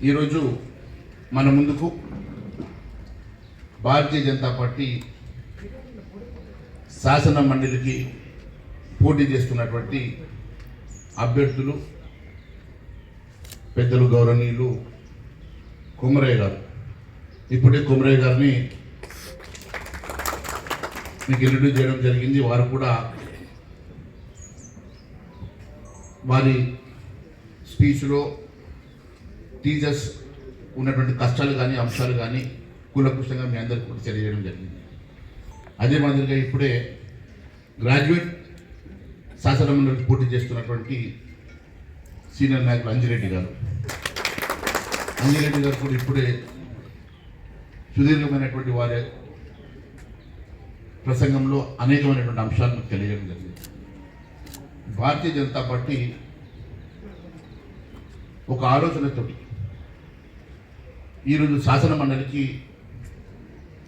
ఈరోజు మన ముందుకు భారతీయ జనతా పార్టీ శాసన మండలికి పోటీ చేస్తున్నటువంటి అభ్యర్థులు పెద్దలు గౌరవనీయులు కుమరయ్య గారు. ఇప్పుడే కుమరయ్య గారిని మీకు ఇంట్రడ్యూస్ చేయడం జరిగింది. వారు కూడా వారి స్పీచ్లో టీచర్స్ ఉన్నటువంటి కష్టాలు కానీ అంశాలు కానీ కూలకృష్ణంగా మీ అందరికీ కూడా తెలియజేయడం జరిగింది. అదే మాదిరిగా ఇప్పుడే గ్రాడ్యుయేట్ శాసనమండలికి పోటీ చేస్తున్నటువంటి సీనియర్ నాయకులు అంజిరెడ్డి గారు కూడా ఇప్పుడే సుదీర్ఘమైనటువంటి వారి ప్రసంగంలో అనేకమైనటువంటి అంశాలను తెలియజేయడం జరిగింది. భారతీయ జనతా పార్టీ ఒక ఆలోచనతోటి ఈరోజు శాసన మండలికి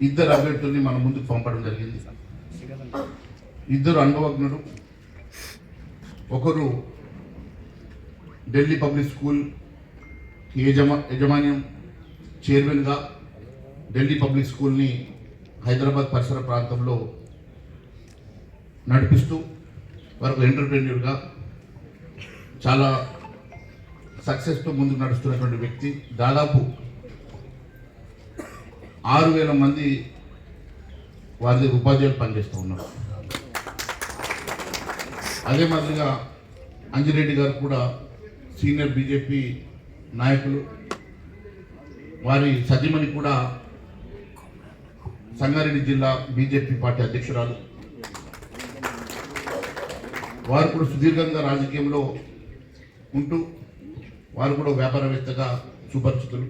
ఇద్దరు అభ్యర్థుల్ని మన ముందుకు పంపడం జరిగింది. ఇద్దరు అనుభవజ్ఞులు. ఒకరు ఢిల్లీ పబ్లిక్ స్కూల్ యజమాన్యం చైర్మన్గా ఢిల్లీ పబ్లిక్ స్కూల్ని హైదరాబాద్ పరిసర ప్రాంతంలో నడిపిస్తూ వారు ఎంటర్ప్రెన్యూర్గా చాలా సక్సెస్తో ముందుకు నడుస్తున్నటువంటి వ్యక్తి. దాదాపు 6,000 మంది వారి ఉపాధ్యాయులు పనిచేస్తూ ఉన్నారు. అదే మాదిరిగా అంజిరెడ్డి గారు కూడా సీనియర్ బీజేపీ నాయకులు. వారి సతీమణి కూడా సంగారెడ్డి జిల్లా బీజేపీ పార్టీ అధ్యక్షురాలు. వారు కూడా సుదీర్ఘంగా రాజకీయంలో ఉంటూ వారు కూడా వ్యాపారవేత్తగా సుపరిచితులు.